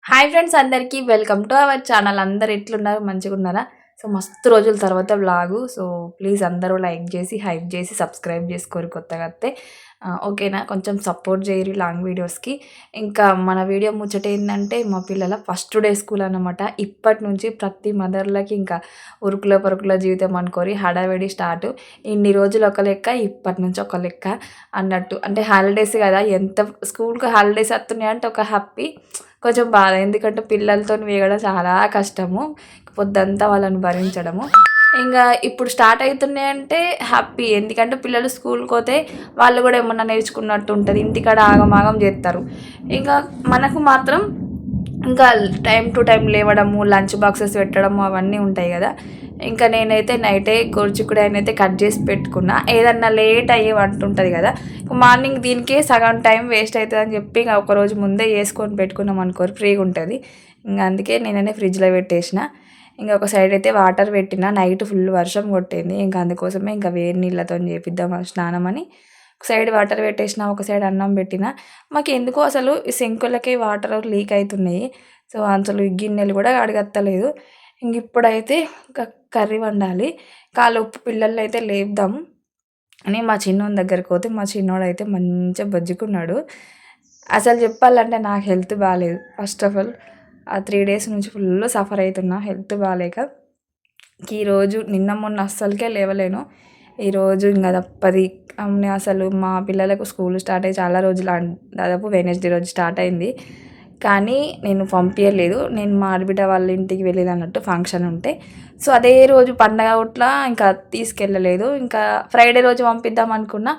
Hi friends అందరికీ welcome to our channel. అందరు ఎట్లున్నారు? మంచిగా ఉన్నారా? సో మస్తు రోజుల తర్వాత వ్లాగు. సో ప్లీజ్ అందరూ లైక్ చేసి హైప్ చేసి సబ్స్క్రైబ్ చేసుకోరు కొత్తగా వస్తే. ఓకేనా? కొంచెం సపోర్ట్ చేయరు లాంగ్ వీడియోస్కి. ఇంకా మన వీడియో ముచ్చట ఏంటంటే మా పిల్లల ఫస్ట్ డే స్కూల్ అనమాట. ఇప్పటి నుంచి ప్రతి మదర్లకి ఇంకా ఉరుకుల పరుకుల జీవితం అనుకోరి హడావిడి స్టార్ట్. ఇన్ని రోజులు ఒక లెక్క, ఇప్పటి నుంచి ఒక లెక్క అన్నట్టు. అంటే హాలిడేస్ కదా, ఎంత స్కూల్కి హాలిడేస్ వస్తున్నాయి అంటే ఒక హ్యాపీ, కొంచెం బాధ. ఎందుకంటే పిల్లలతోని వేగడం చాలా కష్టము, పొద్దంతా వాళ్ళని భరించడము. ఇంకా ఇప్పుడు స్టార్ట్ అవుతున్నాయంటే హ్యాపీ, ఎందుకంటే పిల్లలు స్కూల్కి పోతే వాళ్ళు కూడా ఏమన్నా నేర్చుకున్నట్టు ఉంటుంది. ఇంటికాడ ఆగమాగం చేస్తారు. ఇంకా మనకు మాత్రం ఇంకా టైం టు టైం లేవడము, లంచ్ బాక్సెస్ పెట్టడము అవన్నీ ఉంటాయి కదా. ఇంకా నేనైతే నైటే గోరుచిక్కుడుకాయనైతే కట్ చేసి పెట్టుకున్నా. ఏదన్నా లేట్ అయ్యే వంట ఉంటుంది కదా, మార్నింగ్ దీనికే సగం టైం వేస్ట్ అవుతుంది అని చెప్పి ఇంకా ఒకరోజు ముందే వేసుకొని పెట్టుకున్నాం అనుకోరు, ఫ్రీగా ఉంటుంది. ఇంకా అందుకే నేననే ఫ్రిడ్జ్లో పెట్టేసిన. ఇంకా ఒక సైడ్ అయితే వాటర్ పెట్టిన. నైట్ ఫుల్ వర్షం కొట్టింది, ఇంకా అందుకోసమే ఇంకా వేడి నీళ్ళతో చేపిద్దాం స్నానం అని ఒక సైడ్ వాటర్ పెట్టేసిన, ఒక సైడ్ అన్నం పెట్టిన. మాకు ఎందుకో అసలు ఈ సింకులకి వాటర్ లీక్ అవుతున్నాయి. సో అసలు గిన్నెలు కూడా అడగత్తలేదు. ఇంక ఇప్పుడైతే కర్రీ వండాలి. కాలోపు పిల్లల్ని అయితే లేపుదాం అని మా చిన్నోని దగ్గరికి పోతే మా చిన్నోడు అయితే మంచిగా బజ్జుకున్నాడు. అసలు చెప్పాలంటే నాకు హెల్త్ బాగాలేదు. ఫస్ట్ ఆఫ్ ఆల్ ఆ 3 డేస్ నుంచి ఫుల్ సఫర్ అవుతున్నా హెల్త్ బాగాలేక. ఈరోజు నిన్న మొన్న అస్సలకే లేవలేను. ఈరోజు ఇంకా తప్పది. అసలు మా పిల్లలకు స్కూల్ స్టార్ట్ అయ్యి చాలా రోజులు, దాదాపు వెడ్నెస్డే రోజు స్టార్ట్ అయింది. కానీ నేను పంపించలేదు. నేను మా ఆడబిడ్డ వాళ్ళ ఇంటికి వెళ్ళేది అన్నట్టు, ఫంక్షన్ ఉంటే. సో అదే రోజు పండగ ఉట్లా ఇంకా తీసుకెళ్ళలేదు. ఇంకా ఫ్రైడే రోజు పంపిద్దాం అనుకున్నా.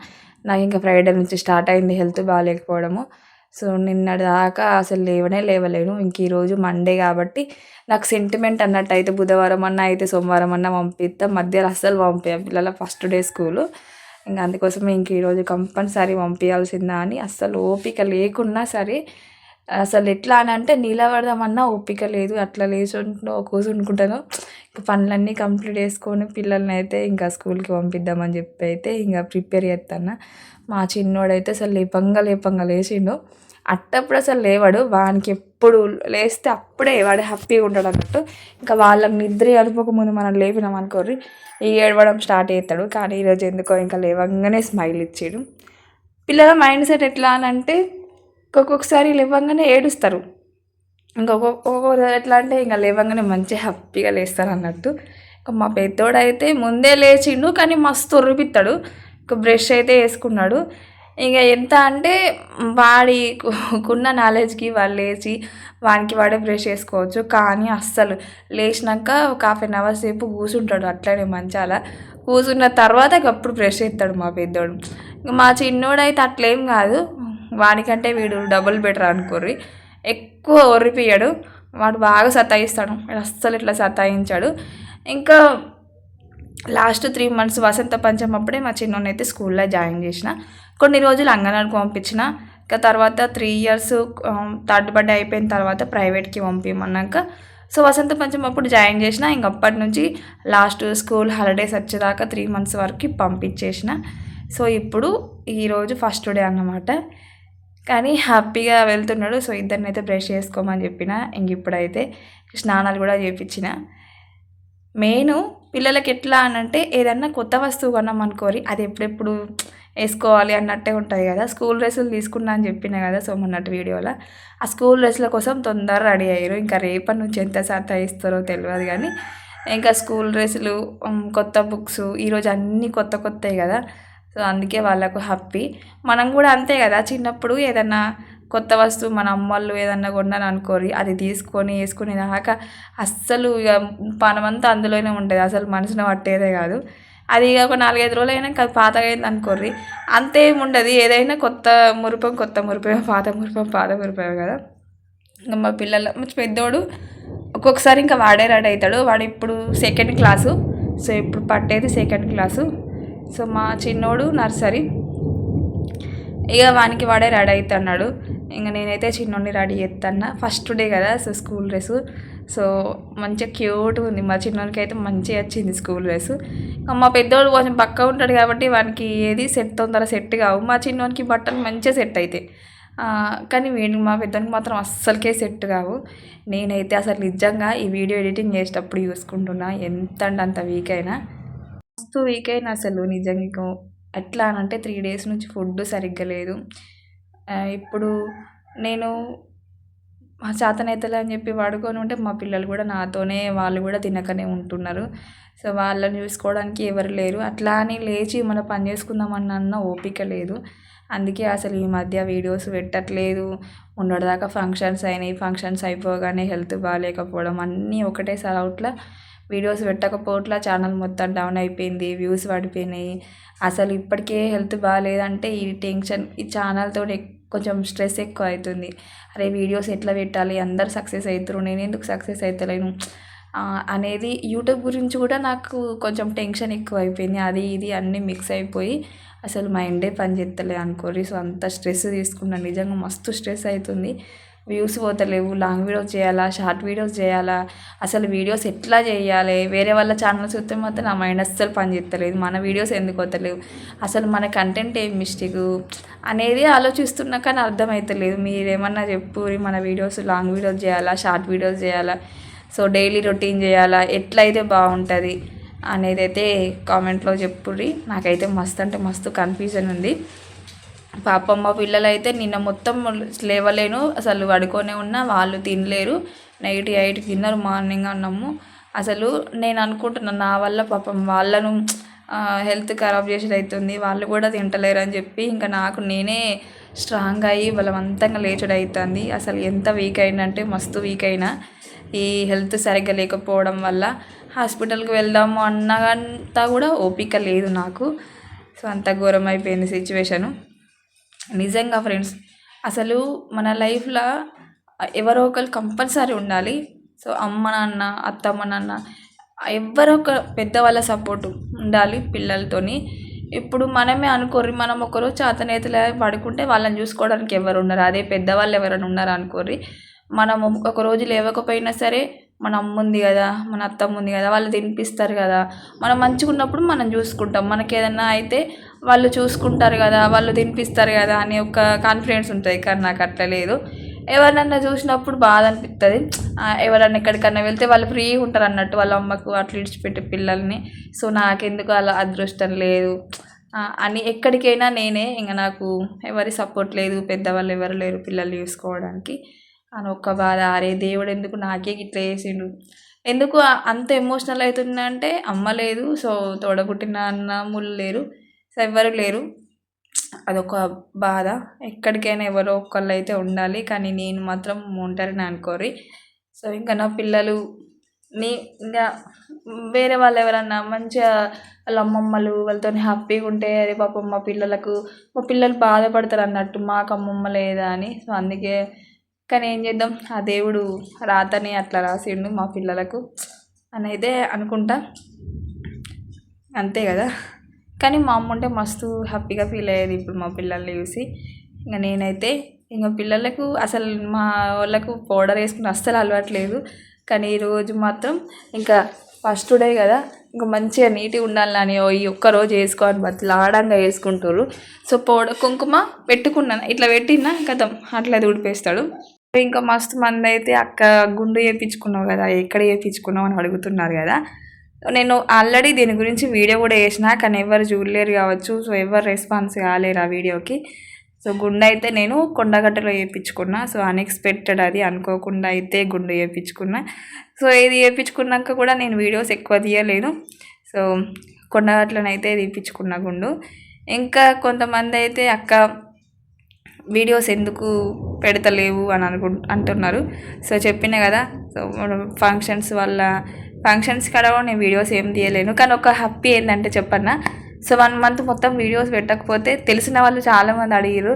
నాకు ఇంకా ఫ్రైడే నుంచి స్టార్ట్ అయింది హెల్త్ బాగాలేకపోవడము. సో నిన్నటి దాకా అసలు లేవలేను. ఇంక ఈరోజు మండే కాబట్టి నాకు సెంటిమెంట్ అన్నట్టు. అయితే బుధవారం అన్నా అయితే సోమవారం అన్నా పంపిస్తా, మధ్యలో అస్సలు పంపించ పిల్లల ఫస్ట్ డే స్కూలు. ఇంకా అందుకోసమే ఇంక ఈరోజు కంపల్సరీ పంపించాల్సిందా అని అస్సలు ఓపిక లేకున్నా సరే, అసలు ఎట్లా అని అంటే నిలబడదామన్నా ఓపిక లేదు. అట్లా కూర్చుంటాను. ఇంకా పనులన్నీ కంప్లీట్ చేసుకొని పిల్లల్ని అయితే ఇంకా స్కూల్కి పంపిద్దామని చెప్పి అయితే ఇంకా ప్రిపేర్ చేస్తాను. మా చిన్నోడైతే అసలు లేపంగా లేచిండు. అట్టప్పుడు అసలు లేవాడు. వానికి ఎప్పుడు లేస్తే అప్పుడే వాడు హ్యాపీగా ఉంటాడు అన్నట్టు. ఇంకా వాళ్ళకి నిద్ర అనుకోకముందు మనం లేపినాం అనుకోర్రి, ఈ ఏడవడం స్టార్ట్ చేస్తాడు. కానీ ఈరోజు ఎందుకో ఇంకా లేవంగానే స్మైల్ ఇచ్చాడు. పిల్లల మైండ్ సెట్ ఎట్లా అని అంటే ఒక్కొక్కసారి లేవంగానే ఏడుస్తారు. ఒక్కొక్కసారి ఎట్లా అంటే ఇంకా లేవంగానే మంచిగా హ్యాపీగా లేస్తారు అన్నట్టు. ఇంకా మా పెద్దోడైతే ముందే లేచిండు, కానీ మస్తు ఉరిపిస్తాడు. ఇంకా బ్రష్ అయితే వేసుకున్నాడు. ఇక ఎంత అంటే వాడికున్న నాలెడ్జ్కి వాళ్ళు లేచి వానికి వాడే బ్రష్ వేసుకోవచ్చు. కానీ అస్సలు లేచినాక ఒక 1/2 అవర్ సేపు కూర్చుంటాడు అట్లనే మంచాల. కూర్చున్న తర్వాత అప్పుడు బ్రష్ చేస్తాడు మా పెద్దోడు. మా చిన్నోడైతే అట్లేం కాదు, వాడికంటే వీడు డబుల్ బెటర్ అనుకోర్రి. ఎక్కువ ఒర్రిపియ్యాడు. వాడు బాగా సతాయిస్తాడు. వాడు అస్సలు ఇట్లా సతాయించాడు. ఇంకా లాస్ట్ 3 months వసంత పంచం అప్పుడే మా చిన్నోని అయితే స్కూల్లో జాయిన్ చేసిన. కొన్ని రోజులు అంగన్వాడికి పంపించిన. ఇంకా తర్వాత 3 years థర్డ్ బర్త్డే అయిపోయిన తర్వాత ప్రైవేట్కి పంపించమన్నాక సో వసంత పంచం అప్పుడు జాయిన్ చేసిన. ఇంక అప్పటి నుంచి లాస్ట్ స్కూల్ హాలిడేస్ వచ్చేదాకా 3 months వరకు పంపించేసిన. సో ఇప్పుడు ఈరోజు ఫస్ట్ డే అన్నమాట. కానీ హ్యాపీగా వెళ్తున్నాడు. సో ఇద్దరిని అయితే బ్రష్ చేసుకోమని చెప్పిన. ఇంక ఇప్పుడైతే స్నానాలు కూడా చేయించిన. మెయిన్ పిల్లలకి ఎట్లా అనంటే ఏదన్నా కొత్త వస్తువు కొన్నాం అనుకోరి, అది ఎప్పుడెప్పుడు వేసుకోవాలి అన్నట్టే ఉంటుంది కదా. స్కూల్ డ్రెస్సులు తీసుకున్నా అని చెప్పిన కదా సో మొన్నటి వీడియోలో. ఆ స్కూల్ డ్రెస్సుల కోసం తొందరగా రెడీ అయ్యారు. ఇంకా రేపటి నుంచి ఎంత ఇస్తారో తెలియదు. కానీ ఇంకా స్కూల్ డ్రెస్సులు, కొత్త బుక్స్, ఈరోజు అన్నీ కొత్తవి కదా. సో అందుకే వాళ్ళకు హ్యాపీ. మనం కూడా అంతే కదా, చిన్నప్పుడు ఏదన్నా కొత్త వస్తువు మన అమ్మళ్ళు ఏదన్నా కొన్నాను అనుకోరి, అది తీసుకొని వేసుకునే దాకా అస్సలు ఇక పనమంతా అందులోనే ఉంటుంది. అసలు మనసును పట్టేదే కాదు. అది ఇక ఒక 4-5 రోజులు అయినాక అది పాతగా అయింది అనుకోర్రి, అంతేం ఉండదు. ఏదైనా కొత్త మురిపం పాత మురిపం కదా. ఇంకా మా పెద్దోడు ఒక్కొక్కసారి ఇంకా వాడే రెడీ అవుతాడు. వాడు ఇప్పుడు 2nd class. సో ఇప్పుడు పట్టేది 2nd class. సో మా చిన్నోడు నర్సరీ. ఇక వానికి వాడే రెడీ అవుతున్నాడు. ఇంకా నేనైతే చిన్నోడిని రెడీ చేస్తాను. ఫస్ట్ డే కదా సో స్కూల్ డ్రెస్. సో మంచిగా క్యూట్గా ఉంది. మా చిన్నోడికి అయితే మంచిగా వచ్చింది స్కూల్ డ్రెస్. మా పెద్దోడు కొంచెం పక్క ఉంటాడు కాబట్టి వానికి ఏది తొందర సెట్ కావు. మా చిన్నోనికి బట్టలు మంచిగా సెట్ అవుతాయి. కానీ మా పెద్దనికి మాత్రం అస్సలకే సెట్ కావు. నేనైతే అసలు నిజంగా ఈ వీడియో ఎడిటింగ్ చేసేటప్పుడు చూసుకుంటున్నా ఎంత అంటే అంత వీక్ అయినా, మస్తు వీక్ అయినా అసలు నిజంగా. ఎట్లా అనంటే 3 డేస్ నుంచి ఫుడ్ సరిగ్గా లేదు. ఇప్పుడు నేను చేతనైతలే అని చెప్పి పడుకొని ఉంటే మా పిల్లలు కూడా నాతోనే, వాళ్ళు కూడా తినకనే ఉంటున్నారు. సో వాళ్ళని చూసుకోవడానికి ఎవరు లేరు. అట్లా అని లేచి మన పని చేసుకుందామన్న ఓపిక లేదు. అందుకే అసలు ఈ మధ్య వీడియోస్ పెట్టట్లేదు. మొన్నటిదాకా ఫంక్షన్స్ అయినాయి, ఫంక్షన్స్ అయిపోగానే హెల్త్ బాగాలేకపోవడం అన్నీ ఒకటేసారి అవుట్లా వీడియోస్ పెట్టకపోవట్లా ఛానల్ మొత్తం డౌన్ అయిపోయింది, వ్యూస్ పడిపోయినాయి. అసలు ఇప్పటికే హెల్త్ బాగాలేదంటే ఈ టెన్షన్, ఈ ఛానల్తో కొంచెం స్ట్రెస్ ఎక్కువ అవుతుంది. అరే వీడియోస్ ఎట్లా పెట్టాలి, అందరు సక్సెస్ అవుతారు, నేను ఎందుకు సక్సెస్ అవుతలేను అనేది యూట్యూబ్ గురించి కూడా నాకు కొంచెం టెన్షన్ ఎక్కువ అయిపోయింది. అది ఇది అన్నీ మిక్స్ అయిపోయి అసలు మైండే పని చేస్తలే అనుకోరి. సో అంత స్ట్రెస్ తీసుకున్నాను, నిజంగా మస్తు స్ట్రెస్ అవుతుంది. వ్యూస్ పోతలేవు, లాంగ్ వీడియోస్ చేయాలా, షార్ట్ వీడియోస్ చేయాలా, అసలు వీడియోస్ ఎట్లా చేయాలి, వేరే వాళ్ళ ఛానల్స్ వస్తే మాత్రం నా మైండ్ అస్సలు పని చేస్తలేదు. మన వీడియోస్ ఎందుకు వస్తలేవు, అసలు మన కంటెంట్ ఏం మిస్టేక్ అనేది ఆలోచిస్తున్నా, కానీ అర్థమవుతలేదు. మీరేమన్నా చెప్పు, మన వీడియోస్ లాంగ్ వీడియోస్ చేయాలా, షార్ట్ వీడియోస్ చేయాలా, సో డైలీ రొటీన్ చేయాలా, ఎట్లయితే బాగుంటుంది అనేది అయితే కామెంట్లో చెప్పుర్రి. నాకైతే మస్తు అంటే మస్తు కన్ఫ్యూజన్ ఉంది. పాపం మా పిల్లలు అయితే నిన్న మొత్తం లేవలేను, అసలు పడుకొనే ఉన్నా, వాళ్ళు తినలేరు. నైట్ 8కి తిన్నారు, మార్నింగ్ అన్నాము. అసలు నేను అనుకుంటున్నాను నా వల్ల పాపం వాళ్ళను హెల్త్ ఖరాబ్ చేసేది అవుతుంది, వాళ్ళు కూడా తింటలేరు అని చెప్పి ఇంకా నాకు నేనే స్ట్రాంగ్ అయ్యి బలవంతంగా లేచుడు అవుతుంది. అసలు ఎంత వీక్ అయినంటే మస్తు వీక్ అయినా, ఈ హెల్త్ సరిగ్గా లేకపోవడం వల్ల హాస్పిటల్కి వెళ్దాము అన్నంతా కూడా ఓపిక లేదు నాకు. సో అంత ఘోరం అయిపోయింది సిచ్యువేషను. నిజంగా ఫ్రెండ్స్, అసలు మన లైఫ్లో ఎవరో ఒకరు కంపల్సరీ ఉండాలి. సో అమ్మ నాన్న, అత్తమ్మ నాన్న, ఎవరో ఒక పెద్దవాళ్ళ సపోర్టు ఉండాలి పిల్లలతోని. ఇప్పుడు మనమే అనుకోర్రి, మనం ఒకరోజు చేతనైతలే పడుకుంటే వాళ్ళని చూసుకోవడానికి ఎవరు ఉన్నారు, అదే పెద్దవాళ్ళు ఎవరైనా ఉన్నారు అనుకోర్రి. మనము ఒకరోజు లేవకపోయినా సరే మన అమ్మ ఉంది కదా, మన అత్తమ్మ ఉంది కదా, వాళ్ళు తినిపిస్తారు కదా, మనం మంచిగా ఉన్నప్పుడు మనం చూసుకుంటాం. మనకి ఏదన్నా అయితే వాళ్ళు చూసుకుంటారు కదా, వాళ్ళు తినిపిస్తారు కదా అని ఒక కాన్ఫిడెన్స్ ఉంటుంది. కానీ నాకు అట్లా లేదు. ఎవరినన్నా చూసినప్పుడు బాధ అనిపిస్తుంది. ఎవరన్నా ఎక్కడికన్నా వెళ్తే వాళ్ళు ఫ్రీగా ఉంటారు అన్నట్టు, వాళ్ళ అమ్మకు అట్లా ఇడిచిపెట్టే పిల్లల్ని. సో నాకెందుకు అలా అదృష్టం లేదు అని ఎక్కడికైనా నేనే, ఇంకా నాకు ఎవరి సపోర్ట్ లేదు, పెద్దవాళ్ళు ఎవరు లేరు పిల్లల్ని చూసుకోవడానికి అని ఒక్క బాధ. అరే దేవుడు ఎందుకు నాకే ఇట్లా చేసిండు, ఎందుకు అంత ఎమోషనల్ అవుతున్నా అంటే అమ్మ లేదు, సో తోడబుట్టిన అన్నములు లేరు, సో ఎవ్వరు లేరు. అదొక బాధ. ఎక్కడికైనా ఎవరో ఒకళ్ళు అయితే ఉండాలి, కానీ నేను మాత్రం ఒంటరిని అనుకోరి. సో ఇంకా నా పిల్లలు ఇంకా వేరే వాళ్ళు ఎవరన్నా మంచిగా వాళ్ళ అమ్మమ్మలు వాళ్ళతో హ్యాపీగా ఉంటే, అరే పాపం మా పిల్లలు బాధపడతారు అన్నట్టు, మాకు అమ్మమ్మ లేదా అని. సో అందుకే, కానీ ఏం చేద్దాం, ఆ దేవుడు రాతని అట్లా రాసిండు మా పిల్లలకు అని అయితే అనుకుంటా, అంతే కదా. కానీ మా అమ్మ ఉంటే మస్తు హ్యాపీగా ఫీల్ అయ్యేది ఇప్పుడు మా పిల్లల్ని చూసి. ఇంకా నేనైతే ఇంకా పిల్లలకు అసలు మా వాళ్ళకు పౌడర్ వేసుకుని అస్సలు అలవాట్లేదు. కానీ ఈరోజు మాత్రం ఇంకా ఫస్ట్ డే కదా, ఇంకా మంచిగా నీట్గా ఉండాలని ఈ ఒక్కరోజు వేసుకోని బతిలాడంగా వేసుకుంటారు. సో పౌడర్ కుంకుమ పెట్టుకున్నాను, ఇట్లా పెట్టినా కథం అట్లా ఊడిపేస్తాడు. ఇంకా మస్తు మంది అయితే అక్క గుండు చేయించుకున్నావు కదా, ఎక్కడ చేయించుకున్నావు అని అడుగుతున్నారు కదా. నేను ఆల్రెడీ దీని గురించి వీడియో కూడా వేసిన, కానీ ఎవరు చూడలేరు కావచ్చు, సో ఎవరు రెస్పాన్స్ కాలేరు ఆ వీడియోకి. సో గుండు అయితే నేను కొండగట్టలో చేయించుకున్నా. సో అన్ఎక్స్పెక్టెడ్, అది అనుకోకుండా అయితే గుండు చేయించుకున్నా. సో ఇది చేయించుకున్నాక కూడా నేను వీడియోస్ ఎక్కువ తీయలేను. సో కొండగట్లనైతే తీయించుకున్న గుండు. ఇంకా కొంతమంది అయితే అక్క వీడియోస్ ఎందుకు పెడతలేవు అని అంటున్నారు. సో చెప్పిన కదా, సో ఫంక్షన్స్ వల్ల ఫంక్షన్స్ కాడ నేను వీడియోస్ ఏం తీయలేను. కానీ ఒక హ్యాపీ ఏంటంటే చెప్పన్నా, సో 1 మంత్ మొత్తం వీడియోస్ పెట్టకపోతే తెలిసిన వాళ్ళు చాలామంది అడిగారు,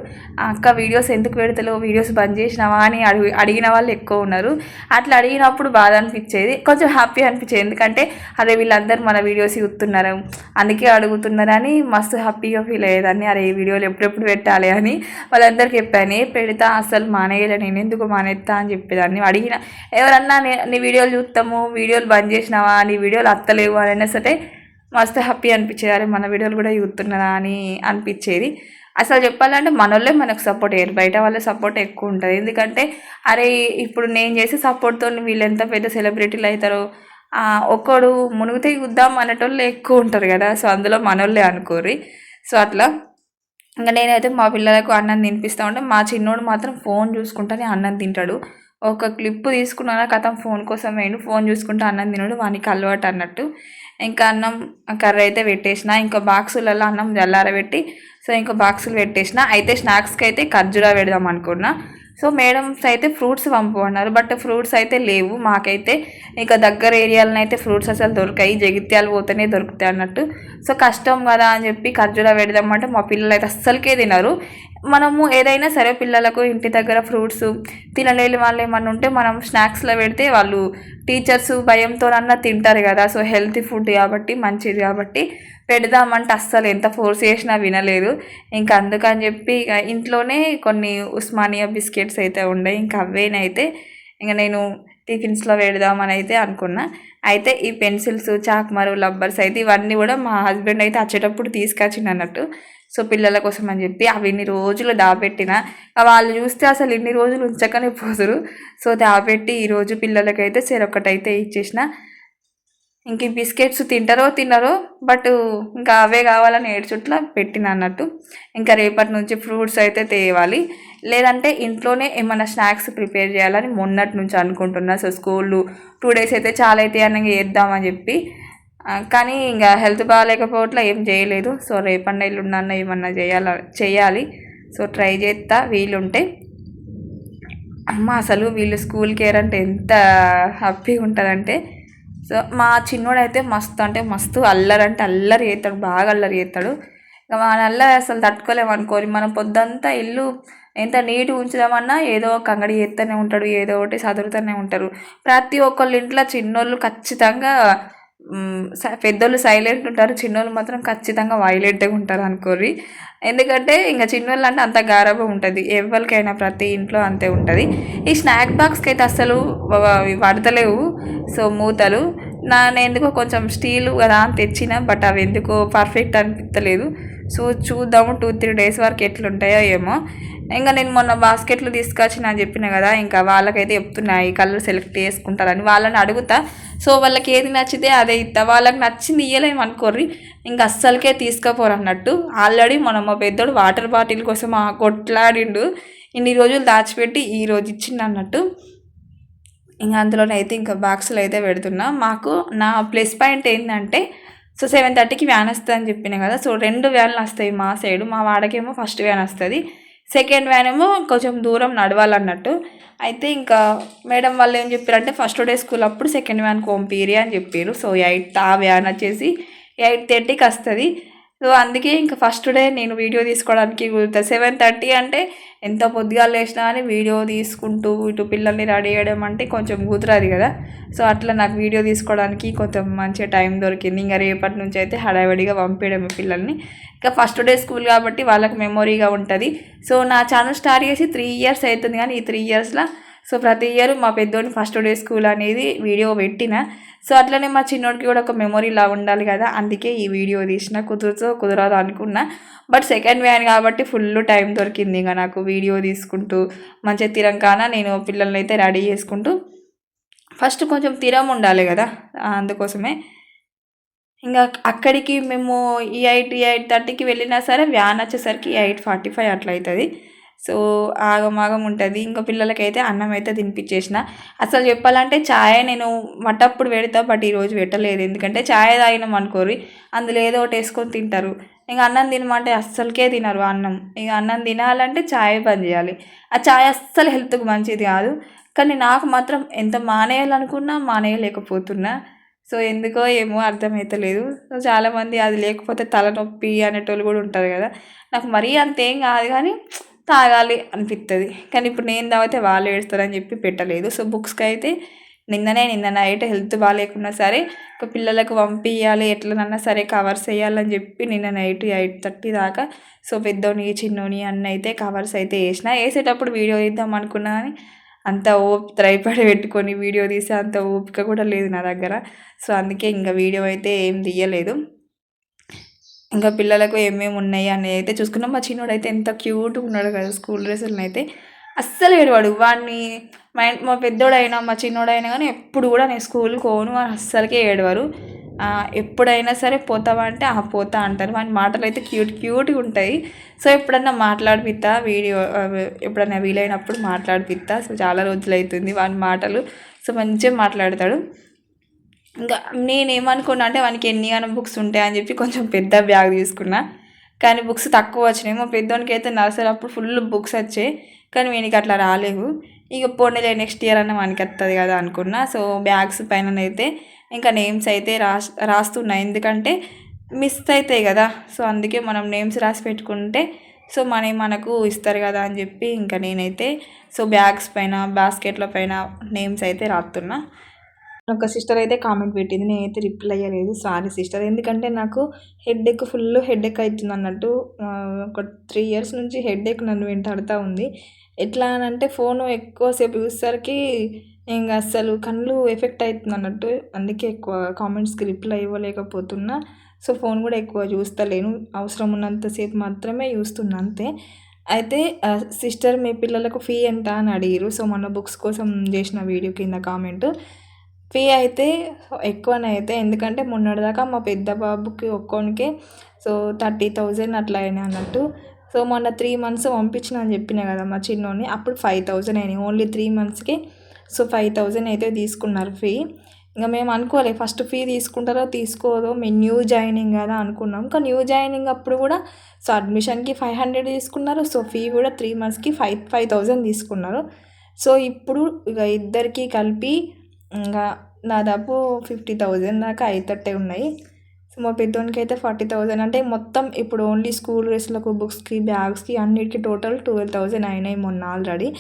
అక్క వీడియోస్ ఎందుకు పెడతలేవు, వీడియోస్ బంద్ చేసినావా అని అడిగిన వాళ్ళు ఎక్కువ ఉన్నారు. అట్లా అడిగినప్పుడు బాధ అనిపించేది, కొంచెం హ్యాపీ అనిపించేది. ఎందుకంటే అరే వీళ్ళందరూ మన వీడియోస్ చూస్తున్నారు, అందుకే అడుగుతున్నారని మస్తు హ్యాపీగా ఫీల్ అయ్యేదాన్ని. అరే ఈ వీడియోలు ఎప్పుడెప్పుడు పెట్టాలి అని వాళ్ళందరికీ చెప్పాను. పెడతా, అసలు మానేయలే, నేను ఎందుకు మానేస్తా అని చెప్పేదాన్ని. అడిగిన ఎవరన్నా నీ వీడియోలు చూస్తాము, వీడియోలు బంద్ చేసినావా, నీ వీడియోలు అత్తలేవు అని అయినా సరే మస్తు హ్యాపీ అనిపించేది. అరే మన వీడియోలు కూడా చూస్తున్నారా అని అనిపించేది. అసలు చెప్పాలంటే మనోళ్ళే మనకు సపోర్ట్ అయ్యారు, బయట వాళ్ళ సపోర్ట్ ఎక్కువ ఉంటుంది. ఎందుకంటే అరే ఇప్పుడు నేను చేసే సపోర్ట్తో వీళ్ళు ఎంత పెద్ద సెలబ్రిటీలు అవుతారో, ఒక్కడు మునిగితే గుద్దాం అనేటోళ్ళు ఎక్కువ ఉంటారు కదా. సో అందులో మనోళ్ళే అనుకోరి. సో అట్లా ఇంకా నేనైతే మా పిల్లలకు అన్నం తినిపిస్తూ ఉంటే మా చిన్నోడు మాత్రం ఫోన్ చూసుకుంటానే అన్నం తింటాడు. ఒక క్లిప్ తీసుకున్నానా కథం ఫోన్ కోసం వేయండు, ఫోన్ చూసుకుంటూ అన్నం తినడు, వానికి అలవాటు అన్నట్టు. ఇంకా అన్నం కర్రీ అయితే పెట్టేసిన, ఇంకా బాక్సులలో అన్నం జల్లారబెట్టి సో ఇంకా బాక్సులు పెట్టేసిన. అయితే స్నాక్స్కి అయితే ఖర్జూరా పెడదాం అనుకున్నా. సో మేడమ్స్ అయితే ఫ్రూట్స్ పంపమన్నారు, బట్ ఫ్రూట్స్ అయితే లేవు మాకైతే. ఇంకా దగ్గర ఏరియాలను అయితే ఫ్రూట్స్ అసలు దొరికాయి, జగిత్యాలు పోతేనే దొరుకుతాయి అన్నట్టు. సో కష్టం కదా అని చెప్పి ఖర్జూరా పెడదామంటే మా పిల్లలు అయితే అస్సలకే తినరు. మనము ఏదైనా సరే పిల్లలకు ఇంటి దగ్గర ఫ్రూట్స్ తినలేని వాళ్ళు ఏమన్నా ఉంటే మనం స్నాక్స్లో పెడితే వాళ్ళు టీచర్స్ భయంతోనన్నా తింటారు కదా. సో హెల్తీ ఫుడ్ కాబట్టి మంచిది కాబట్టి పెడదామంటే అస్సలు ఎంత ఫోర్స్ చేసినా వినలేదు. ఇంకా అందుకని చెప్పి ఇక ఇంట్లోనే కొన్ని ఉస్మానియా బిస్కెట్స్ అయితే ఉండే, ఇంకా అవేనైతే ఇంకా నేను టిఫిన్స్లో పెడదామని అయితే అనుకున్నా. అయితే ఈ పెన్సిల్స్, చాక్మరు, లబ్బర్స్ అయితే ఇవన్నీ కూడా మా హస్బెండ్ అయితే వచ్చేటప్పుడు తీసుకొచ్చిండు అన్నట్టు. సో పిల్లల కోసం అని చెప్పి అవి ఇన్ని రోజులు దాపెట్టిన, వాళ్ళు చూస్తే అసలు ఇన్ని రోజులు ఉంచకనే పోదురు. సో దాపెట్టి ఈరోజు పిల్లలకైతే చెరొక్కటైతే ఇచ్చేసిన. ఇంక ఈ బిస్కెట్స్ తినరో బట్ ఇంకా అవే కావాలని ఏడ్చుట్ల పెట్టిన అన్నట్టు. ఇంకా రేపటి నుంచి ఫ్రూట్స్ అయితే తేవాలి, లేదంటే ఇంట్లోనే ఏమైనా స్నాక్స్ ప్రిపేర్ చేయాలని మొన్నటి నుంచి అనుకుంటున్నా. సో స్కూళ్ళు 2 days అయితే చాలా అయితే అని వేద్దామని చెప్పి, కానీ ఇంకా హెల్త్ బాగాలేకపోవట్లా ఏం చేయలేదు. సో రేపన్న ఎల్లుండన్న ఏమన్నా చేయాలి. సో ట్రై చేస్తా వీలుంటే. అమ్మ అసలు వీళ్ళు స్కూల్ కేర్ అంటే ఎంత హ్యాపీగా ఉంటుందంటే, సో మా చిన్నోడైతే మస్తు అంటే మస్తు అల్లరంటే అల్లరి చేస్తాడు, బాగా అల్లరి చేస్తాడు. ఇక మన అల్లరి అసలు తట్టుకోలేము అనుకోని, మనం పొద్దంతా ఇల్లు ఎంత నీట్గా ఉంచుదామన్నా ఏదో ఒక అంగడి చేస్తూనే ఉంటాడు, ఏదో ఒకటి చదువుతూనే ఉంటారు. ప్రతి ఒక్కళ్ళ ఇంట్లో చిన్నోళ్ళు ఖచ్చితంగా పెద్దోళ్ళు సైలెంట్ ఉంటారు, చిన్నోళ్ళు మాత్రం ఖచ్చితంగా వైలెంట్గా ఉంటారు అనుకోరి. ఎందుకంటే ఇంకా చిన్నోళ్ళు అంటే అంత గారాబం ఉంటుంది, ఎవరికైనా ప్రతి ఇంట్లో అంతే ఉంటుంది. ఈ స్నాక్ బాక్స్కి అయితే అస్సలు పడతలేవు సో మూతలు. నేను ఎందుకో కొంచెం స్టీల్ కదా అని తెచ్చిన, బట్ అవి ఎందుకో పర్ఫెక్ట్ అనిపించలేదు. సో చూద్దాము 2-3 days వరకు ఎట్లుంటాయో ఏమో. ఇంకా నేను మొన్న బాస్కెట్లు తీసుకొచ్చిన అని చెప్పిన కదా, ఇంకా వాళ్ళకైతే చెప్తున్నాయి కలర్ సెలెక్ట్ చేసుకుంటారని, వాళ్ళని అడుగుతా. సో వాళ్ళకి ఏది నచ్చితే అదే ఇస్తా, వాళ్ళకి నచ్చింది ఇయ్యలేము అనుకోర్రి ఇంకా అస్సలకే తీసుకుపోరు అన్నట్టు. ఆల్రెడీ మనం మా పెద్దోడు వాటర్ బాటిల్ కోసం కొట్లాడిండు, ఇన్ని రోజులు దాచిపెట్టి ఈరోజు ఇచ్చిండు అన్నట్టు. ఇంకా అందులోనైతే ఇంకా బాక్సులు అయితే పెడుతున్నా. మాకు నా ప్లస్ పాయింట్ ఏంటంటే, సో 7:30కి వ్యాన్ వస్తుంది అని చెప్పిన కదా. సో 2 వ్యాన్లు వస్తాయి మా సైడు, మా వాడకేమో ఫస్ట్ వ్యాన్ వస్తుంది, సెకండ్ వ్యాన్ ఏమో కొంచెం దూరం నడవాలన్నట్టు. అయితే ఇంకా మేడం వాళ్ళు ఏం చెప్పారంటే ఫస్ట్ డే స్కూల్ అప్పుడు సెకండ్ వ్యాన్కి పంపిరి అని చెప్పారు. సో 8 ఆ వ్యాన్ వచ్చేసి 8:30కి వస్తుంది. సో అందుకే ఇంకా ఫస్ట్ డే నేను వీడియో తీసుకోవడానికి కుదురుతుంది. 7:30 అంటే ఎంత పొద్దుగా లేచినా అని వీడియో తీసుకుంటూ ఇటు పిల్లల్ని రెడీ చేయడం అంటే కొంచెం కుదరదు కదా. సో అట్లా నాకు వీడియో తీసుకోవడానికి కొంచెం మంచిగా టైం దొరికింది. ఇంకా రేపటి నుంచి అయితే హడావిడిగా పంపించడమే పిల్లల్ని. ఇంకా ఫస్ట్ డే స్కూల్ కాబట్టి వాళ్ళకి మెమొరీగా ఉంటుంది. సో నా ఛానల్ స్టార్ట్ చేసి 3 years అవుతుంది, కానీ ఈ 3 yearsలో సో ప్రతి ఇయర్ మా పెద్దోడిని ఫస్ట్ డే స్కూల్ అనేది వీడియో పెట్టిన. సో అట్లనే మా చిన్నోడికి కూడా ఒక మెమొరీలా ఉండాలి కదా, అందుకే ఈ వీడియో తీసిన. కుదరదు అనుకున్నా, బట్ సెకండ్ వ్యాన్ కాబట్టి ఫుల్ టైం దొరికింది ఇంకా నాకు వీడియో తీసుకుంటూ మంచిగా తిరంగాన నేను పిల్లల్ని అయితే రెడీ చేసుకుంటూ. ఫస్ట్ కొంచెం తిరం ఉండాలి కదా, అందుకోసమే. ఇంకా అక్కడికి మేము ఈ 8:30కి వెళ్ళినా సరే వ్యాన్ వచ్చేసరికి 8:45 అట్లా అవుతుంది. సో ఆగమాగం ఉంటుంది. ఇంకా పిల్లలకైతే అన్నం అయితే తినిపించేసిన. అసలు చెప్పాలంటే ఛాయ్ నేను మటప్పుడు పెడతా, బట్ ఈరోజు పెట్టలేదు. ఎందుకంటే ఛాయ్ తాగినాం అనుకోరి అందులో ఏదో ఒకటి వేసుకొని తింటారు. ఇంకా అన్నం తినమంటే అస్సలకే తినరు అన్నం. ఇక అన్నం తినాలంటే ఛాయ్ బంద్ చేయాలి. ఆ ఛాయ్ అస్సలు హెల్త్కి మంచిది కాదు, కానీ నాకు మాత్రం ఎంత మానేయాలనుకున్నా మానేయలేకపోతున్నా. సో ఎందుకో ఏమో అర్థమవుతలేదు. సో చాలామంది అది లేకపోతే తలనొప్పి అనేటోళ్ళు కూడా ఉంటారు కదా. నాకు మరీ అంతేం కాదు కానీ తాగాలి అనిపిస్తుంది. కానీ ఇప్పుడు నేను తాగితే వాళ్ళు ఏడుస్తారని చెప్పి పెట్టలేదు. సో బుక్స్కి అయితే నిన్న నైట్ హెల్త్ బాగాలేకున్నా సరే ఒక పిల్లలకు పంపించాలి, ఎట్లనన్నా సరే కవర్స్ వేయాలని చెప్పి నిన్న నైట్ 8:30 దాకా సో పెద్దోని చిన్నోని అన్న అయితే కవర్స్ అయితే వేసేటప్పుడు వీడియో తీద్దాం అనుకున్నా, కానీ అంత త్రైపాడ్ పెట్టుకొని వీడియో తీసే అంత ఓపిక కూడా లేదు నా దగ్గర. సో అందుకే ఇంకా వీడియో అయితే ఏం తీయలేదు. ఇంకా పిల్లలకు ఏమేమి ఉన్నాయి అనేది అయితే చూసుకున్నాం. మా చిన్నోడైతే ఎంత క్యూట్గా ఉన్నాడు కదా స్కూల్ డ్రెస్సులను అయితే, అస్సలు ఏడవాడు. వాడిని మా పెద్దోడైనా మా చిన్నోడైనా కానీ ఎప్పుడు కూడా నేను స్కూల్కి పోను అని అస్సలకే ఏడవారు. ఎప్పుడైనా సరే పోతావా అంటే పోతా అంటారు. వాని మాటలు అయితే క్యూట్గా ఉంటాయి. సో ఎప్పుడన్నా మాట్లాడిపిస్తా, ఎప్పుడన్నా వీలైనప్పుడు మాట్లాడిపిస్తా. సో చాలా రోజులు అవుతుంది వాని మాటలు. సో మంచిగా మాట్లాడతాడు. ఇంకా నేనేమనుకున్నా అంటే వానికి ఎన్ని గానం బుక్స్ ఉంటాయని చెప్పి కొంచెం పెద్ద బ్యాగ్ తీసుకున్నా. కానీ బుక్స్ తక్కువ వచ్చినాయి. మా పెద్దోనికి అయితే నర్సరీ అప్పుడు ఫుల్ బుక్స్ వచ్చాయి, కానీ వీనికి అట్లా రాలేవు. ఇక పోనీలే నెక్స్ట్ ఇయర్ అన్న మనకి వస్తుంది కదా అనుకున్నా. సో బ్యాగ్స్ పైన అయితే ఇంకా నేమ్స్ అయితే రాస్తున్నా, ఎందుకంటే మిస్ అవుతాయి కదా. సో అందుకే మనం నేమ్స్ రాసి పెట్టుకుంటే సో మనకు ఇస్తారు కదా అని చెప్పి ఇంకా నేనైతే సో బ్యాగ్స్ పైన బాస్కెట్ల పైన నేమ్స్ అయితే రాస్తున్నా. ఒక సిస్టర్ అయితే కామెంట్ పెట్టింది, నేనైతే రిప్లై అయ్యలేదు. సారీ సిస్టర్, ఎందుకంటే నాకు ఫుల్ హెడేక్ అవుతుంది అన్నట్టు. ఒక 3 years నుంచి హెడేక్ నన్ను వెంటాడుతూ ఉంది. ఎట్లా అని అంటే ఫోను ఎక్కువసేపు చూసేసరికి ఇంకా అస్సలు కళ్ళు ఎఫెక్ట్ అవుతుంది అన్నట్టు. అందుకే ఎక్కువ కామెంట్స్కి రిప్లై ఇవ్వలేకపోతున్నా. సో ఫోన్ కూడా ఎక్కువ చూస్తలేను, అవసరం ఉన్నంతసేపు మాత్రమే చూస్తున్నా అంతే. అయితే సిస్టర్ మీ పిల్లలకు ఫీ ఎంత అని అడిగారు. సో మొన్న బుక్స్ కోసం చేసిన వీడియో కింద కామెంట్. ఫీ అయితే ఎక్కువనే అయితే, ఎందుకంటే మొన్నటిదాకా మా పెద్ద బాబుకి ఒక్కోనికే సో 30,000 అట్లా అయినాయి అన్నట్టు. సో మొన్న 3 months పంపించిన అని చెప్పిన కదా మా చిన్నోని, అప్పుడు 5,000 అయినాయి ఓన్లీ 3 monthsకి. సో 5,000 అయితే తీసుకున్నారు ఫీ. ఇంకా మేము అనుకోలే ఫస్ట్ ఫీ తీసుకుంటారో తీసుకోదో, మేము న్యూ జాయినింగ్ కదా అనుకున్నాం. కానీ న్యూ జాయినింగ్ అప్పుడు కూడా సో అడ్మిషన్కి 500 తీసుకున్నారు. సో ఫీ కూడా 3 monthsకి 5,000 తీసుకున్నారు. సో ఇప్పుడు ఇక ఇద్దరికి కలిపి ఇంకా దాదాపు 50,000 దాకా అయితట్టే ఉన్నాయి. సో మా పెద్దోనికి అయితే 40,000, అంటే మొత్తం ఇప్పుడు ఓన్లీ స్కూల్ డ్రెస్లకు, బుక్స్కి, బ్యాగ్స్కి అన్నిటికీ టోటల్ 12,000 అయినాయి మొన్న ఆల్రెడీ.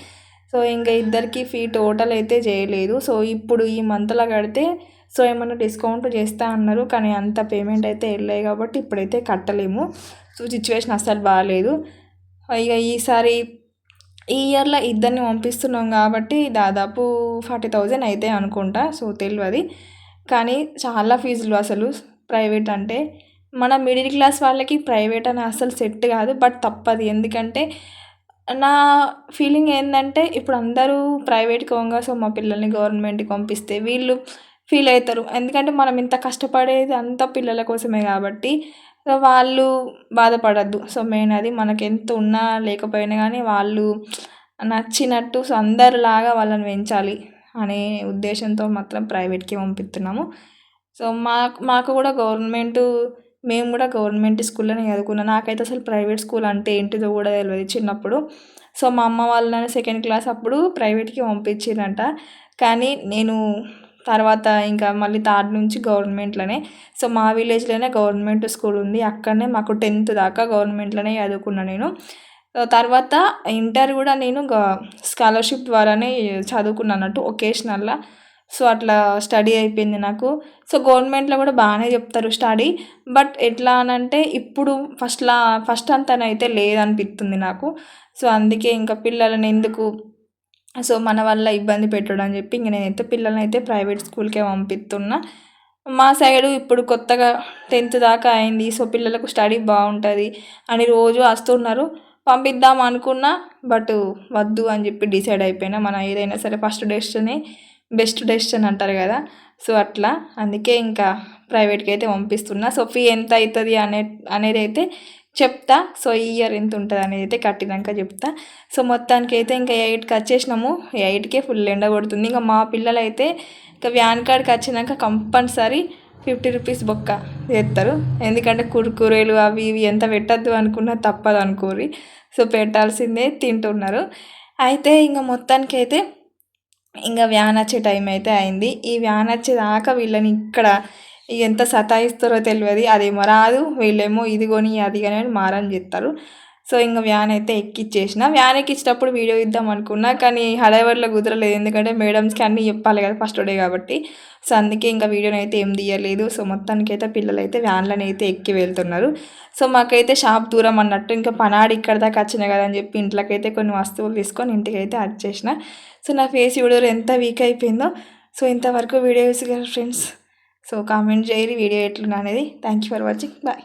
సో ఇంకా ఇద్దరికి ఫీ టోటల్ అయితే చేయలేదు. సో ఇప్పుడు ఈ మంత్లో కడితే సో ఏమన్నా డిస్కౌంట్ చేస్తా అన్నారు, కానీ అంత పేమెంట్ అయితే వెళ్ళాయి కాబట్టి ఇప్పుడైతే కట్టలేము. సో సిచ్యువేషన్ అస్సలు బాగాలేదు. ఇక ఈ ఇయర్లో ఇద్దరిని పంపిస్తున్నాం కాబట్టి దాదాపు 40,000 అయితే అనుకుంటా. సో తెలియదు, కానీ చాలా ఫీజులు అసలు. ప్రైవేట్ అంటే మన మిడిల్ క్లాస్ వాళ్ళకి ప్రైవేట్ అని అసలు సెట్ కాదు, బట్ తప్పదు. ఎందుకంటే నా ఫీలింగ్ ఏంటంటే ఇప్పుడు అందరూ ప్రైవేట్కి పోగా సో మా పిల్లల్ని గవర్నమెంట్కి పంపిస్తే వీళ్ళు ఫీల్ అవుతారు. ఎందుకంటే మనం ఇంత కష్టపడేది అంతా పిల్లల కోసమే కాబట్టి వాళ్ళు బాధపడద్దు. సో మెయిన్ అది, మనకి ఎంత ఉన్నా లేకపోయినా కానీ వాళ్ళు నచ్చినట్టు సో అందరిలాగా వాళ్ళని పెంచాలి అనే ఉద్దేశంతో మాత్రం ప్రైవేట్కి పంపిస్తున్నాము. సో మాకు కూడా మేము కూడా గవర్నమెంట్ స్కూల్లోనే చదువుకున్నాం. నాకైతే అసలు ప్రైవేట్ స్కూల్ అంటే ఏంటిదో కూడా తెలియదు చిన్నప్పుడు. సో మా అమ్మ వాళ్ళని 2nd class అప్పుడు ప్రైవేట్కి పంపించారంట, కానీ నేను తర్వాత ఇంకా మళ్ళీ 3rd నుంచి గవర్నమెంట్లోనే. సో మా విలేజ్లోనే గవర్నమెంట్ స్కూల్ ఉంది, అక్కడనే మాకు 10th దాకా గవర్నమెంట్లోనే చదువుకున్నాను నేను. తర్వాత ఇంటర్ కూడా నేను స్కాలర్షిప్ ద్వారానే చదువుకున్నాను అన్నట్టు, ఒకేషనల్లా. సో అట్లా స్టడీ అయిపోయింది నాకు. సో గవర్నమెంట్లో కూడా బాగానే చెప్తారు స్టడీ, బట్ ఎట్లా అనంటే ఇప్పుడు ఫస్ట్ అంతనైతే లేదనిపిస్తుంది నాకు. సో అందుకే ఇంకా పిల్లలని ఎందుకు సో మన వల్ల ఇబ్బంది పెట్టడం అని చెప్పి ఇంక నేనైతే పిల్లల్ని అయితే ప్రైవేట్ స్కూల్కే పంపిస్తున్నా. మా సైడు ఇప్పుడు కొత్తగా 10th దాకా అయింది, సో పిల్లలకు స్టడీ బాగుంటుంది అని రోజు వస్తున్నారు. పంపిద్దాం అనుకున్నా, బట్ వద్దు అని చెప్పి డిసైడ్ అయిపోయినా. మనం ఏదైనా సరే ఫస్ట్ డెసిషనే బెస్ట్ డెసిషన్ అంటారు కదా. సో అట్లా అందుకే ఇంకా ప్రైవేట్కి అయితే పంపిస్తున్నా. సో ఫీ ఎంత అవుతుంది అనేది అయితే చెప్తా. సో ఈ ఇయర్ ఎంత ఉంటుంది అనేది అయితే కట్టినాక చెప్తా. సో మొత్తానికి అయితే ఇంకా 8కి వచ్చేసినాము. 8కే ఫుల్ ఎండ కొడుతుంది. ఇంకా మా పిల్లలు అయితే ఇంకా వ్యాన్ కాడికి వచ్చినాక కంపల్సరీ 50 రూపీస్ బొక్క చేస్తారు, ఎందుకంటే కుర్కురేలు అవి ఇవి ఎంత పెట్టద్దు అనుకున్నా తప్పదు అనుకోరి. సో పెట్టాల్సిందే, తింటున్నారు. అయితే ఇంకా మొత్తానికి అయితే ఇంకా వ్యాన్ వచ్చే టైం అయితే అయింది. ఈ వ్యాన్ వచ్చేదాకా వీళ్ళని ఇక్కడ ఎంత సతాయిస్తారో తెలియదు. అదేమో రాదు, వీళ్ళేమో ఇది కొని అది కొని అని మారం చేస్తారు. సో ఇంకా వ్యాన్ అయితే ఎక్కిచ్చేసిన. వ్యాన్ ఎక్కించేటప్పుడు వీడియో ఇద్దాం అనుకున్నా, కానీ హడావిడిలో కుదరలేదు, ఎందుకంటే మేడమ్స్కి అన్నీ చెప్పాలి కదా ఫస్ట్ డే కాబట్టి. సో అందుకే ఇంకా వీడియోని అయితే ఏం తీయలేదు. సో మొత్తానికి అయితే పిల్లలు అయితే వ్యాన్లను అయితే ఎక్కి వెళ్తున్నారు. సో మాకైతే షాప్ దూరం అన్నట్టు, ఇంకా పనాడు ఇక్కడ దాకా వచ్చినాయి కదా అని చెప్పి ఇంట్లోకైతే కొన్ని వస్తువులు తీసుకొని ఇంటికి అయితే వచ్చేసిన. సో నా ఫేస్ వీడియో ఎంత వీక్ అయిపోయిందో. సో ఇంతవరకు వీడియో చూసి కదా ఫ్రెండ్స్. సో కామెంట్ చేయరు వీడియో ఎట్లున్నా అనేది. Thank you for watching, bye.